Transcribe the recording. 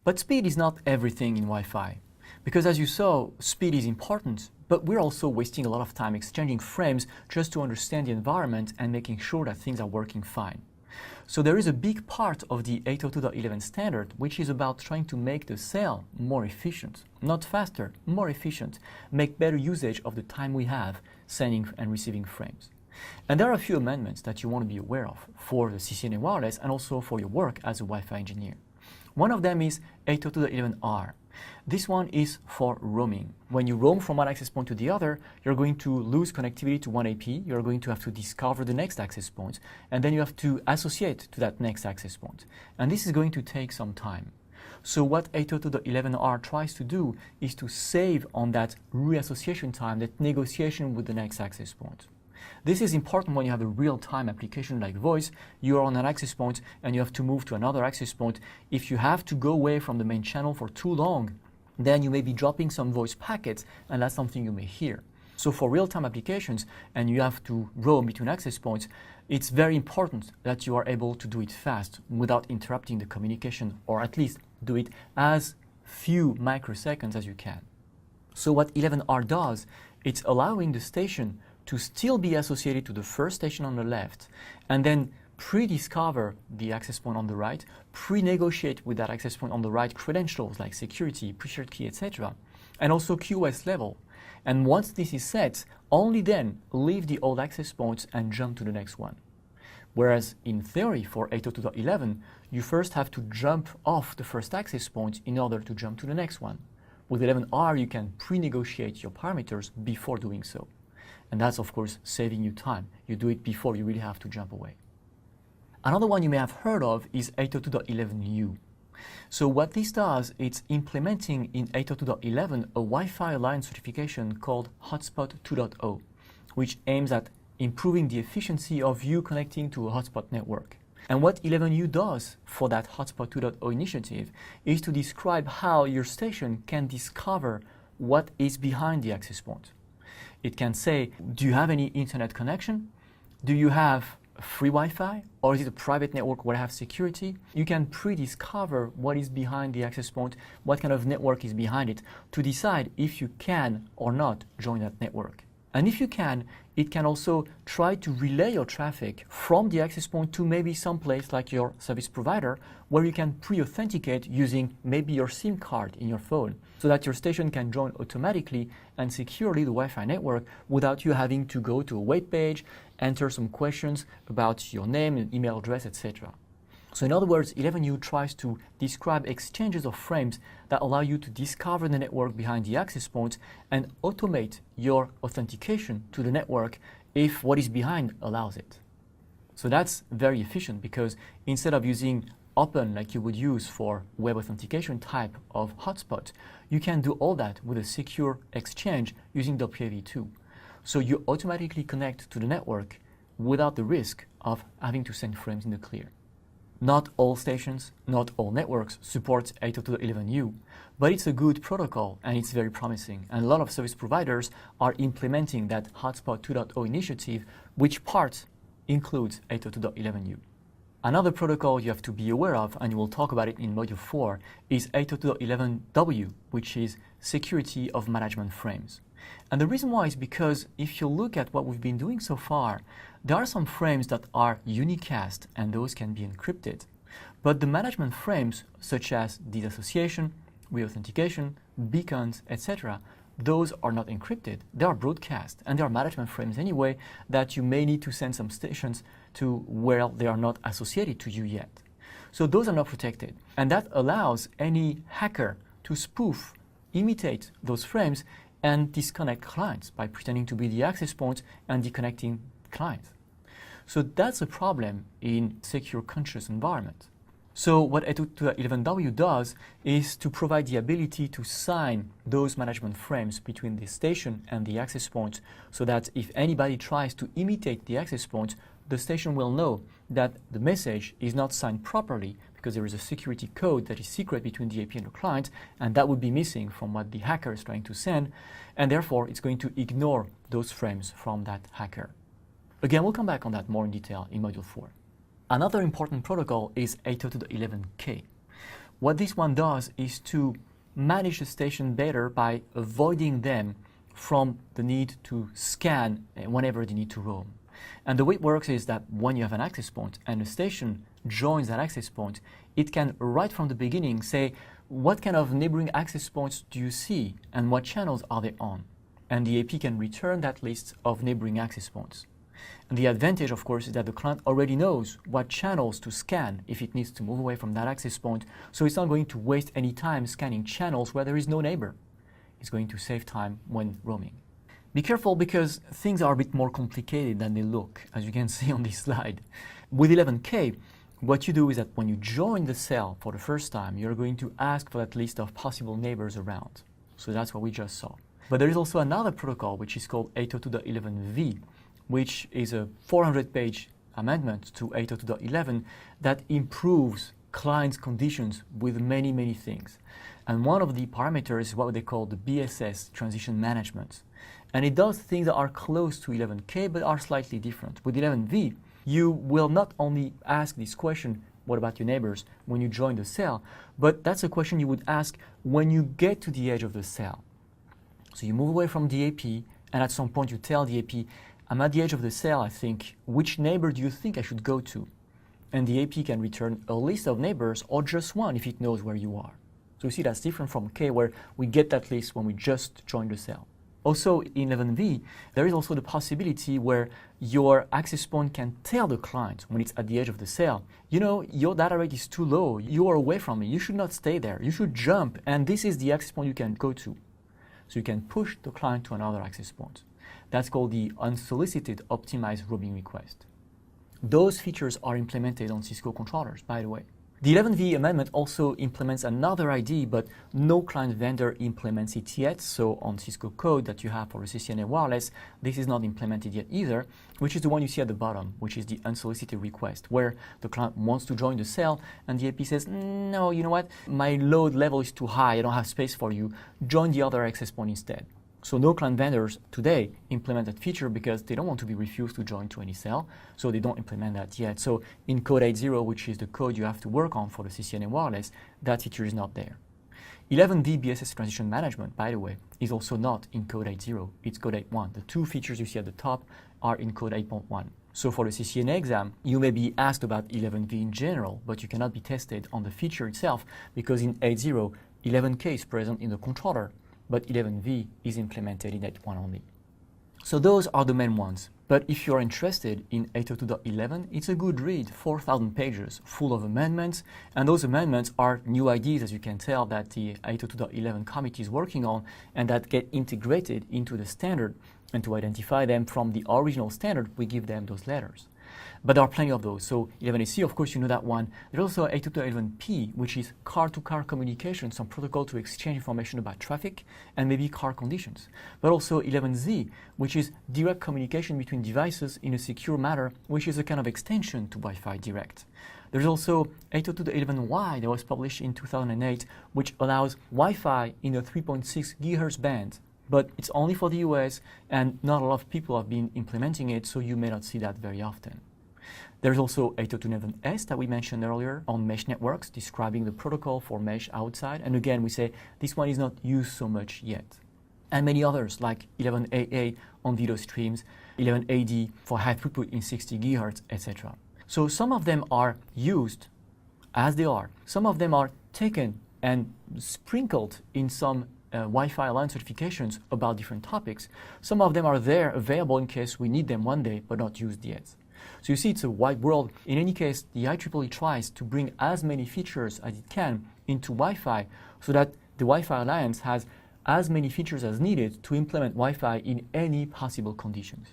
But speed is not everything in Wi-Fi, because as you saw, speed is important, but we're also wasting a lot of time exchanging frames just to understand the environment and making sure that things are working fine. So there is a big part of the 802.11 standard which is about trying to make the cell more efficient, not faster, more efficient, make better usage of the time we have sending and receiving frames. And there are a few amendments that you want to be aware of for the CCNA wireless and also for your work as a Wi-Fi engineer. One of them is 802.11r. This one is for roaming. When you roam from one access point to the other, you're going to lose connectivity to one AP, you're going to have to discover the next access point, and then you have to associate to that next access point. And this is going to take some time. So what 802.11r tries to do is to save on that reassociation time, that negotiation with the next access point. This is important when you have a real-time application like voice. You are on an access point and you have to move to another access point. If you have to go away from the main channel for too long, then you may be dropping some voice packets, and that's something you may hear. So for real-time applications and you have to roam between access points, it's very important that you are able to do it fast without interrupting the communication, or at least do it as few microseconds as you can. So what 11R does, it's allowing the station to still be associated to the first station on the left, and then pre-discover the access point on the right, pre-negotiate with that access point on the right credentials like security, pre-shared key, etc., and also QoS level. And once this is set, only then leave the old access points and jump to the next one. Whereas in theory for 802.11, you first have to jump off the first access point in order to jump to the next one. With 11R, you can pre-negotiate your parameters before doing so. And that's, of course, saving you time. You do it before you really have to jump away. Another one you may have heard of is 802.11u. So what this does, it's implementing in 802.11 a Wi-Fi Alliance certification called Hotspot 2.0, which aims at improving the efficiency of you connecting to a hotspot network. And what 11u does for that Hotspot 2.0 initiative is to describe how your station can discover what is behind the access point. It can say, do you have any internet connection? Do you have free Wi-Fi? Or is it a private network where I have security? You can pre-discover what is behind the access point, what kind of network is behind it, to decide if you can or not join that network. And if you can, it can also try to relay your traffic from the access point to maybe some place like your service provider, where you can pre-authenticate using maybe your SIM card in your phone, so that your station can join automatically and securely the Wi-Fi network without you having to go to a web page, enter some questions about your name and email address, etc. So in other words, 11u tries to describe exchanges of frames that allow you to discover the network behind the access point and automate your authentication to the network if what is behind allows it. So that's very efficient, because instead of using open like you would use for web authentication type of hotspot, you can do all that with a secure exchange using WPA-v2. So you automatically connect to the network without the risk of having to send frames in the clear. Not all stations, not all networks support 802.11u, but it's a good protocol and it's very promising. And a lot of service providers are implementing that Hotspot 2.0 initiative, which part includes 802.11u. Another protocol you have to be aware of, and we'll talk about it in Module 4, is 802.11w, which is security of management frames. And the reason why is because if you look at what we've been doing so far, there are some frames that are unicast and those can be encrypted. But the management frames, such as disassociation, reauthentication, beacons, etc., those are not encrypted. They are broadcast, and they are management frames anyway that you may need to send some stations to where they are not associated to you yet. So those are not protected. And that allows any hacker to spoof, imitate those frames, and disconnect clients by pretending to be the access point and deconnecting clients. So that's a problem in secure conscious environment. So what 802.11w does is to provide the ability to sign those management frames between the station and the access point, so that if anybody tries to imitate the access point, the station will know that the message is not signed properly, because there is a security code that is secret between the AP and the client, and that would be missing from what the hacker is trying to send, and therefore it's going to ignore those frames from that hacker. Again, we'll come back on that more in detail in Module 4. Another important protocol is 802.11k. What this one does is to manage the station better by avoiding them from the need to scan whenever they need to roam. And the way it works is that when you have an access point and the station joins that access point, it can right from the beginning say, what kind of neighboring access points do you see and what channels are they on? And the AP can return that list of neighboring access points. And the advantage, of course, is that the client already knows what channels to scan if it needs to move away from that access point, so it's not going to waste any time scanning channels where there is no neighbor. It's going to save time when roaming. Be careful because things are a bit more complicated than they look, as you can see on this slide. With 11K, what you do is that when you join the cell for the first time, you're going to ask for that list of possible neighbors around. So that's what we just saw. But there is also another protocol which is called 802.11v, which is a 400-page amendment to 802.11 that improves clients' conditions with many, many things. And one of the parameters is what they call the BSS transition management. And it does things that are close to 11K but are slightly different. With 11V, you will not only ask this question, what about your neighbors, when you join the cell, but that's a question you would ask when you get to the edge of the cell. So you move away from the AP, and at some point you tell the AP, I'm at the edge of the cell, I think, which neighbor do you think I should go to? And the AP can return a list of neighbors or just one if it knows where you are. So you see that's different from K, where we get that list when we just join the cell. Also in 11V, there is also the possibility where your access point can tell the client when it's at the edge of the cell, you know, your data rate is too low, you are away from me, you should not stay there, you should jump, and this is the access point you can go to. So you can push the client to another access point. That's called the unsolicited optimized roaming request. Those features are implemented on Cisco controllers, by the way. The 11V amendment also implements another ID, but no client vendor implements it yet. So on Cisco code that you have for a CCNA wireless, this is not implemented yet either, which is the one you see at the bottom, which is the unsolicited request, where the client wants to join the cell and the AP says, no, you know what, my load level is too high, I don't have space for you, join the other access point instead. So no client vendors today implement that feature because they don't want to be refused to join to any cell, so they don't implement that yet. So in code 8.0, which is the code you have to work on for the CCNA wireless, that feature is not there. 11V BSS transition management, by the way, is also not in code 8.0, it's code 8.1. The two features you see at the top are in code 8.1. So for the CCNA exam, you may be asked about 11V in general, but you cannot be tested on the feature itself because in 8.0, 11K is present in the controller, but 11V is implemented in 8.1 only. So those are the main ones. But if you're interested in 802.11, it's a good read, 4,000 pages, full of amendments. And those amendments are new ideas, as you can tell, that the 802.11 committee is working on and that get integrated into the standard. And to identify them from the original standard, we give them those letters. But there are plenty of those. So 11AC, of course, you know that one. There's also 802.11p, which is car-to-car communication, some protocol to exchange information about traffic and maybe car conditions. But also 11Z, which is direct communication between devices in a secure manner, which is a kind of extension to Wi-Fi Direct. There's also 802.11y that was published in 2008, which allows Wi-Fi in a 3.6 GHz band. But it's only for the US, and not a lot of people have been implementing it, so you may not see that very often. There's also 802.11s that we mentioned earlier on mesh networks, describing the protocol for mesh outside. And again, we say this one is not used so much yet. And many others, like 11AA on video streams, 11AD for high throughput in 60 GHz, etc. So some of them are used as they are. Some of them are taken and sprinkled in some Wi-Fi Alliance certifications about different topics. Some of them are there available in case we need them one day, but not used yet. So you see, it's a wide world. In any case, the IEEE tries to bring as many features as it can into Wi-Fi so that the Wi-Fi Alliance has as many features as needed to implement Wi-Fi in any possible conditions.